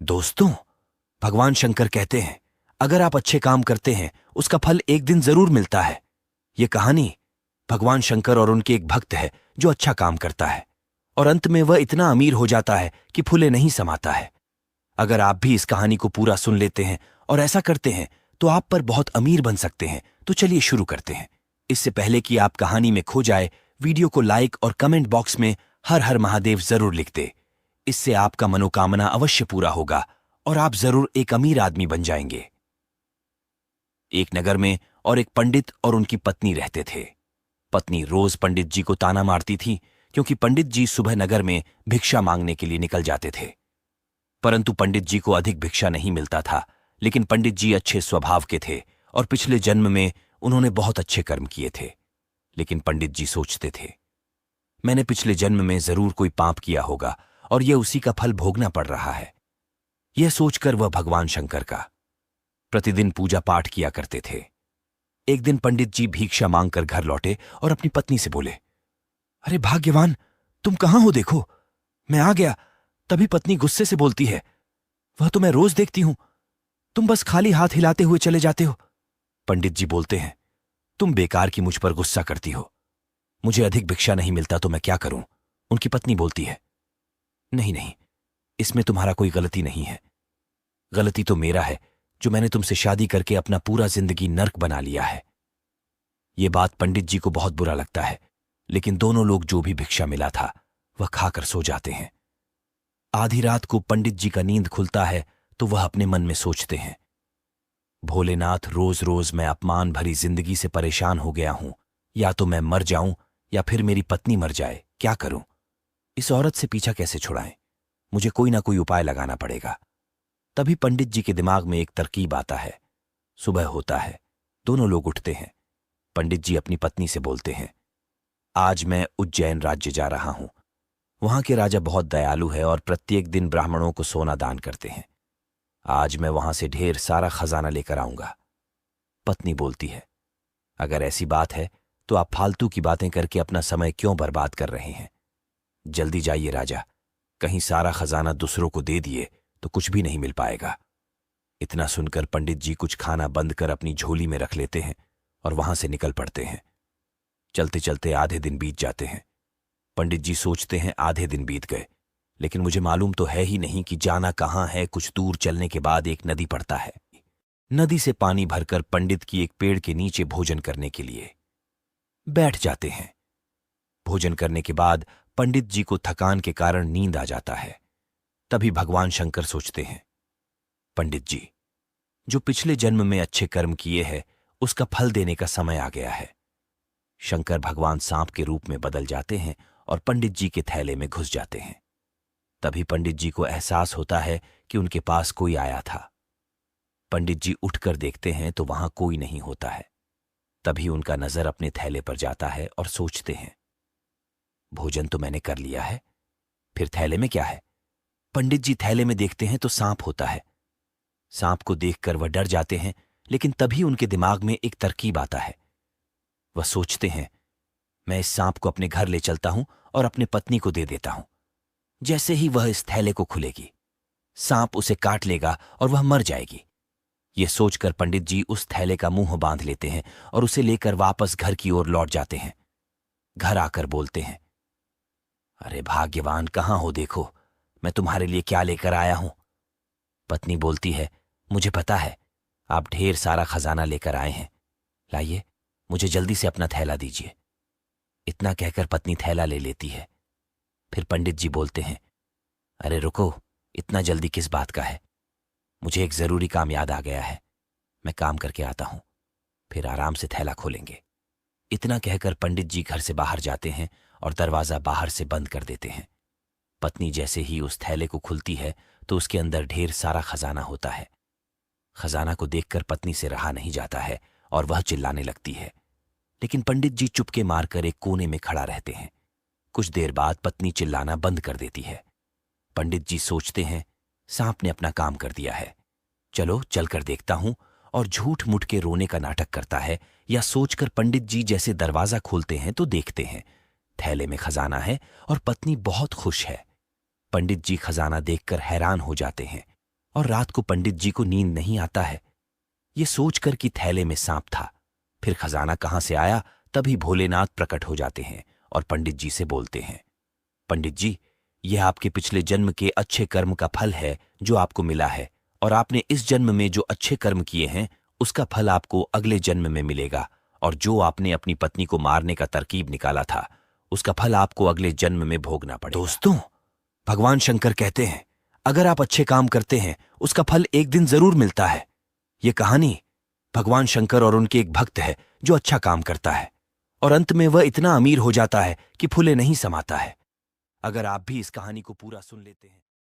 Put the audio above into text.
दोस्तों, भगवान शंकर कहते हैं, अगर आप अच्छे काम करते हैं उसका फल एक दिन जरूर मिलता है। ये कहानी भगवान शंकर और उनके एक भक्त है जो अच्छा काम करता है और अंत में वह इतना अमीर हो जाता है कि फूले नहीं समाता है। अगर आप भी इस कहानी को पूरा सुन लेते हैं और ऐसा करते हैं तो आप पर बहुत अमीर बन सकते हैं। तो चलिए शुरू करते हैं। इससे पहले कि आप कहानी में खो जाए, वीडियो को लाइक और कमेंट बॉक्स में हर हर महादेव जरूर लिख दे। इससे आपका मनोकामना अवश्य पूरा होगा और आप जरूर एक अमीर आदमी बन जाएंगे। एक नगर में और एक पंडित और उनकी पत्नी रहते थे। पत्नी रोज पंडित जी को ताना मारती थी क्योंकि पंडित जी सुबह नगर में भिक्षा मांगने के लिए निकल जाते थे। परंतु पंडित जी को अधिक भिक्षा नहीं मिलता था, लेकिन पंडित जी अच्छे स्वभाव के थे और पिछले जन्म में उन्होंने बहुत अच्छे कर्म किए थे। लेकिन पंडित जी सोचते थे, मैंने पिछले जन्म में जरूर कोई पाप किया होगा और यह उसी का फल भोगना पड़ रहा है। यह सोचकर वह भगवान शंकर का प्रतिदिन पूजा पाठ किया करते थे। एक दिन पंडित जी भिक्षा मांगकर घर लौटे और अपनी पत्नी से बोले, अरे भाग्यवान, तुम कहां हो? देखो, मैं आ गया। तभी पत्नी गुस्से से बोलती है, वह तो मैं रोज देखती हूं, तुम बस खाली हाथ हिलाते हुए चले जाते हो। पंडित जी बोलते हैं, तुम बेकार की मुझ पर गुस्सा करती हो, मुझे अधिक भिक्षा नहीं मिलता तो मैं क्या करूं? उनकी पत्नी बोलती है, नहीं नहीं, इसमें तुम्हारा कोई गलती नहीं है। गलती तो मेरा है जो मैंने तुमसे शादी करके अपना पूरा जिंदगी नर्क बना लिया है। ये बात पंडित जी को बहुत बुरा लगता है, लेकिन दोनों लोग जो भी भिक्षा मिला था वह खाकर सो जाते हैं। आधी रात को पंडित जी का नींद खुलता है तो वह अपने मन में सोचते हैं, भोलेनाथ, रोज रोज मैं अपमान भरी जिंदगी से परेशान हो गया हूं। या तो मैं मर जाऊं या फिर मेरी पत्नी मर जाए। क्या करूं? इस औरत से पीछा कैसे छुड़ाएं? मुझे कोई ना कोई उपाय लगाना पड़ेगा। तभी पंडित जी के दिमाग में एक तरकीब आता है। सुबह होता है, दोनों लोग उठते हैं। पंडित जी अपनी पत्नी से बोलते हैं, आज मैं उज्जैन राज्य जा रहा हूं। वहां के राजा बहुत दयालु है और प्रत्येक दिन ब्राह्मणों को सोना दान करते हैं। आज मैं वहां से ढेर सारा खजाना लेकर आऊंगा। पत्नी बोलती है, अगर ऐसी बात है तो आप फालतू की बातें करके अपना समय क्यों बर्बाद कर रहे हैं? जल्दी जाइए राजा, कहीं सारा खजाना दूसरों को दे दिए तो कुछ भी नहीं मिल पाएगा। इतना सुनकर पंडित जी कुछ खाना बंद कर अपनी झोली में रख लेते हैं और वहां से निकल पड़ते हैं। चलते चलते आधे दिन बीत जाते हैं। पंडित जी सोचते हैं, आधे दिन बीत गए, लेकिन मुझे मालूम तो है ही नहीं कि जाना कहां है। कुछ दूर चलने के बाद एक नदी पड़ता है। नदी से पानी भरकर पंडित की एक पेड़ के नीचे भोजन करने के लिए बैठ जाते हैं। भोजन करने के बाद पंडित जी को थकान के कारण नींद आ जाता है। तभी भगवान शंकर सोचते हैं, पंडित जी, जो पिछले जन्म में अच्छे कर्म किए हैं उसका फल देने का समय आ गया है। शंकर भगवान सांप के रूप में बदल जाते हैं और पंडित जी के थैले में घुस जाते हैं। तभी पंडित जी को एहसास होता है कि उनके पास कोई आया था। पंडित जी उठकर देखते हैं तो वहां कोई नहीं होता है। तभी उनका नजर अपने थैले पर जाता है और सोचते हैं, भोजन तो मैंने कर लिया है, फिर थैले में क्या है? पंडित जी थैले में देखते हैं तो सांप होता है। सांप को देखकर वह डर जाते हैं, लेकिन तभी उनके दिमाग में एक तरकीब आता है। वह सोचते हैं, मैं इस सांप को अपने घर ले चलता हूं और अपने पत्नी को दे देता हूं। जैसे ही वह इस थैले को खुलेगी, सांप उसे काट लेगा और वह मर जाएगी। यह सोचकर पंडित जी उस थैले का मुंह बांध लेते हैं और उसे लेकर वापस घर की ओर लौट जाते हैं। घर आकर बोलते हैं, अरे भाग्यवान, कहां हो? देखो, मैं तुम्हारे लिए क्या लेकर आया हूं। पत्नी बोलती है, मुझे पता है, आप ढेर सारा खजाना लेकर आए हैं। लाइए, मुझे जल्दी से अपना थैला दीजिए। इतना कहकर पत्नी थैला ले लेती है। फिर पंडित जी बोलते हैं, अरे रुको, इतना जल्दी किस बात का है? मुझे एक जरूरी काम याद आ गया है, मैं काम करके आता हूं, फिर आराम से थैला खोलेंगे। इतना कहकर पंडित जी घर से बाहर जाते हैं और दरवाजा बाहर से बंद कर देते हैं। पत्नी जैसे ही उस थैले को खुलती है तो उसके अंदर ढेर सारा खजाना होता है। खजाना को देखकर पत्नी से रहा नहीं जाता है और वह चिल्लाने लगती है, लेकिन पंडित जी चुपके मारकर एक कोने में खड़ा रहते हैं। कुछ देर बाद पत्नी चिल्लाना बंद कर देती है। पंडित जी सोचते हैं, सांप ने अपना काम कर दिया है, चलो चलकर देखता हूं, और झूठ मूठ के रोने का नाटक करता है। या सोचकर पंडित जी जैसे दरवाजा खोलते हैं तो देखते हैं थैले में खजाना है और पत्नी बहुत खुश है। पंडित जी खजाना देखकर हैरान हो जाते हैं। और रात को पंडित जी को नींद नहीं आता है, ये सोचकर कि थैले में सांप था। फिर खजाना कहां से आया, तभी भोलेनाथ प्रकट हो जाते हैं और पंडित जी से बोलते हैं, पंडित जी, यह आपके पिछले जन्म के अच्छे कर्म का फल है जो आपको मिला है, और आपने इस जन्म में जो अच्छे कर्म किए हैं उसका फल आपको अगले जन्म में मिलेगा, और जो आपने अपनी पत्नी को मारने का तरकीब निकाला था उसका फल आपको अगले जन्म में भोगना पड़ेगा। दोस्तों, भगवान शंकर कहते हैं, अगर आप अच्छे काम करते हैं उसका फल एक दिन जरूर मिलता है। ये कहानी भगवान शंकर और उनके एक भक्त है जो अच्छा काम करता है और अंत में वह इतना अमीर हो जाता है कि फूले नहीं समाता है। अगर आप भी इस कहानी को पूरा सुन लेते हैं